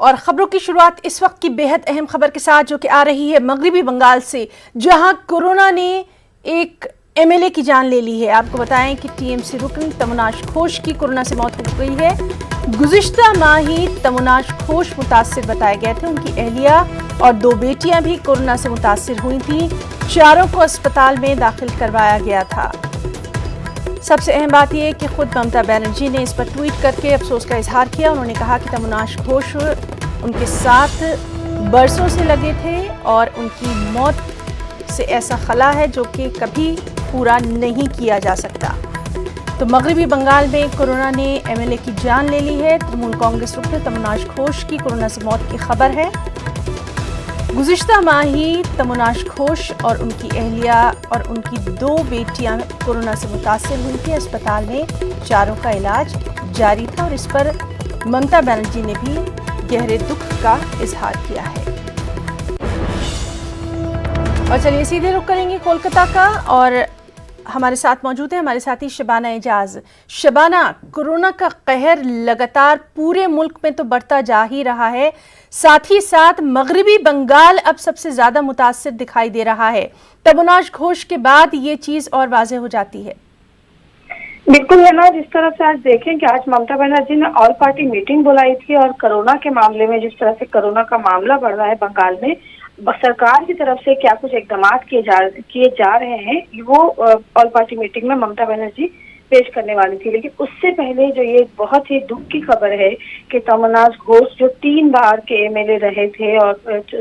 اور خبروں کی شروعات اس وقت کی بیحد اہم خبر کے ساتھ جو کہ آ رہی ہے مغربی بنگال سے، جہاں کورونا نے ایک ایم ایل اے کی جان لے لی ہے۔ آپ کو بتائیں کہ ٹی ایم سی رکن تمناش گھوش کی کورونا سے موت ہو گئی ہے۔ گزشتہ ماہ ہی تمناش گھوش متاثر بتائے گئے تھے۔ ان کی اہلیہ اور 2 بیٹیاں بھی کورونا سے متاثر ہوئی تھیں۔ چاروں کو اسپتال میں داخل کروایا گیا تھا۔ سب سے اہم بات یہ ہے کہ خود ممتا بنرجی نے اس پر ٹویٹ کر کے افسوس کا اظہار کیا۔ انہوں نے کہا کہ تمناش گھوش ان کے ساتھ برسوں سے لگے تھے اور ان کی موت سے ایسا خلا ہے جو کہ کبھی پورا نہیں کیا جا سکتا۔ تو مغربی بنگال میں کورونا نے ایم ایل اے کی جان لے لی ہے۔ ترنمول کانگریس رکن تمناش گھوش کی کورونا سے موت کی خبر ہے۔ گزشتہ ماہ ہی تمناش گھوش اور ان کی اہلیہ اور ان کی 2 بیٹیاں کورونا سے متاثر ہوئی تھیں۔ اسپتال میں چاروں کا علاج جاری تھا اور اس پر ممتا بنرجی نے بھی گہرے دکھ کا اظہار کیا ہے۔ اور چلیے سیدھے رخ کریں گے کولکتہ کا، اور ہمارے ساتھ موجود ہیں ہمارے ساتھی شبانہ اعجاز۔ شبانہ، کورونا کا قہر لگاتار پورے ملک میں تو بڑھتا جا ہی رہا ہے، ساتھ ہی ساتھ مغربی بنگال اب سب سے زیادہ متاثر دکھائی دے رہا ہے۔ تمناش گھوش کے بعد یہ چیز اور واضح ہو جاتی ہے۔ بالکل ہے نا، جس طرح سے آج دیکھیں کہ آج ممتا بنرجی نے آل پارٹی میٹنگ بلائی تھی اور کورونا کے معاملے میں جس طرح سے کورونا کا معاملہ بڑھ رہا ہے بنگال میں، سرکار کی طرف سے کیا کچھ اقدامات کیے جا رہے ہیں، وہ آل پارٹی میٹنگ میں ممتا بنرجی پیش کرنے والی تھی۔ لیکن اس سے پہلے جو یہ بہت ہی دکھ کی خبر ہے کہ تمناش گھوش جو 3 بار کے ایم ایل اے رہے تھے اور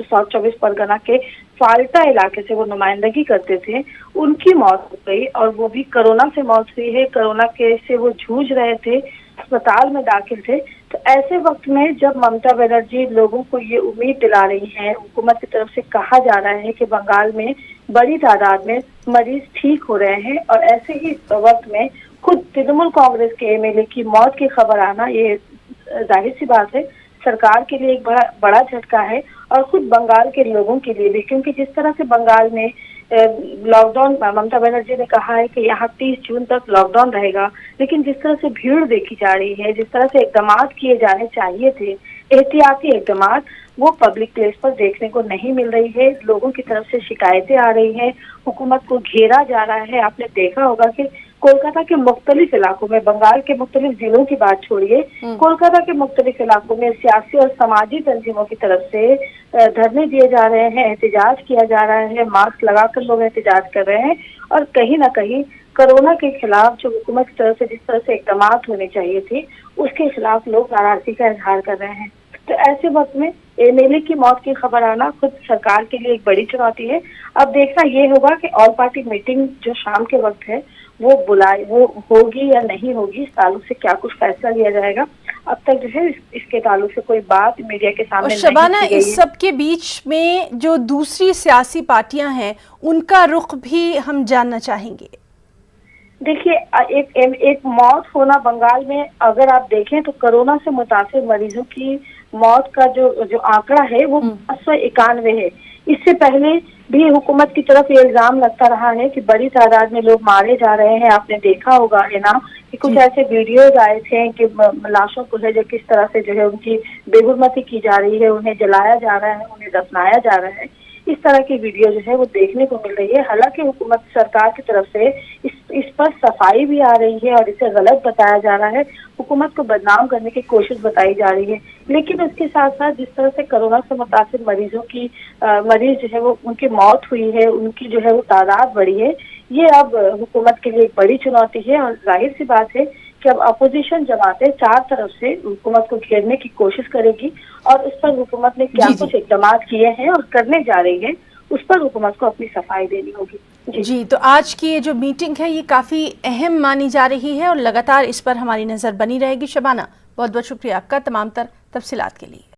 ساؤتھ 24 پرگنہ کے فالٹا علاقے سے وہ نمائندگی کرتے تھے، ان کی موت ہو گئی، اور وہ بھی کورونا سے موت ہوئی ہے۔ کورونا کے سے وہ جھوجھ رہے تھے، اسپتال میں داخل تھے۔ تو ایسے وقت میں جب ممتا بنرجی لوگوں کو یہ امید دلا رہی ہیں، حکومت کی طرف سے کہا جا رہا ہے کہ بنگال میں بڑی تعداد میں مریض ٹھیک ہو رہے ہیں، اور ایسے ہی وقت میں خود ترنمول کانگریس کے ایم ایل اے کی موت کی خبر آنا، یہ ظاہر سی بات ہے سرکار کے لیے ایک بڑا جھٹکا ہے، اور خود بنگال کے لوگوں کے لیے بھی، کیونکہ جس طرح سے بنگال میں لاک ڈاؤن ممتا بنرجی نے کہا ہے کہ یہاں 30 جون تک لاک ڈاؤن رہے گا، لیکن جس طرح سے بھیڑ دیکھی جا رہی ہے، جس طرح سے اقدامات کیے جانے چاہیے تھے، احتیاطی اقدامات، وہ پبلک پلیس پر دیکھنے کو نہیں مل رہی ہے۔ لوگوں کی طرف سے شکایتیں آ رہی ہیں، حکومت کو گھیرا جا رہا ہے۔ آپ نے دیکھا ہوگا کہ کولکاتہ کے مختلف علاقوں میں، بنگال کے مختلف ضلعوں کی بات چھوڑیے، کولکاتہ کے مختلف علاقوں میں سیاسی اور سماجی تنظیموں کی طرف سے دھرنے دیے جا رہے ہیں، احتجاج کیا جا رہا ہے، ماسک لگا کر لوگ احتجاج کر رہے ہیں، اور کہیں نہ کہیں کورونا کے خلاف جو حکومت کی طرف سے جس طرح سے اقدامات ہونے چاہیے تھے، اس کے خلاف لوگ ناراضگی کا اظہار کر رہے ہیں۔ تو ایسے وقت میں ایم ایل اے کی موت کی خبر آنا خود سرکار کے لیے ایک بڑی چنوتی ہے۔ اب دیکھنا یہ ہوگا کہ آل پارٹی میٹنگ جو شام کے وقت ہے وہ ہوگی یا نہیں ہوگی، اس تعلق سے کیا کچھ فیصلہ لیا جائے گا۔ اب تک جو ہے اس کے تعلق سے کوئی بات میڈیا کے سامنے نہیں کی گئی ہے۔ شبانہ، اس سب کے بیچ میں جو دوسری سیاسی پارٹیاں ہیں ان کا رخ بھی ہم جاننا چاہیں گے۔ دیکھیے، ایک موت ہونا بنگال میں اگر آپ دیکھیں تو کورونا سے متاثر مریضوں کی موت کا جو آنکڑا ہے وہ 591 ہے۔ اس سے پہلے بھی حکومت کی طرف یہ الزام لگتا رہا ہے کہ بڑی تعداد میں لوگ مارے جا رہے ہیں۔ آپ نے دیکھا ہوگا ہے نا کہ کچھ ایسے ویڈیوز آئے تھے کہ لاشوں کو ہے جو کس طرح سے جو ہے ان کی بے حرمتی کی جا رہی ہے، انہیں جلایا جا رہا ہے، انہیں دفنایا جا رہا ہے۔ اس طرح کی ویڈیو جو ہے وہ دیکھنے کو مل رہی ہے۔ حالانکہ حکومت سرکار کی طرف سے اس پر صفائی بھی آ رہی ہے اور اسے غلط بتایا جا رہا ہے، حکومت کو بدنام کرنے کی کوشش بتائی جا رہی ہے، لیکن اس کے ساتھ ساتھ جس طرح سے کورونا سے متاثر مریض جو ہے وہ ان کی موت ہوئی ہے، ان کی جو ہے وہ تعداد بڑھی ہے، یہ اب حکومت کے لیے ایک بڑی چنوتی ہے۔ اور ظاہر سی بات ہے کہ اب اپوزیشن جماعتیں 4 طرف سے حکومت کو گھیرنے کی کوشش کرے گی، اور اس پر حکومت نے کیا کچھ اقدامات کیے ہیں اور کرنے جا رہی ہے، اس پر حکومت کو اپنی صفائی دینی ہوگی۔ جی، تو آج کی یہ جو میٹنگ ہے یہ کافی اہم مانی جا رہی ہے اور لگاتار اس پر ہماری نظر بنی رہے گی۔ شبانہ، بہت بہت شکریہ آپ کا تمام تر تفصیلات کے لیے۔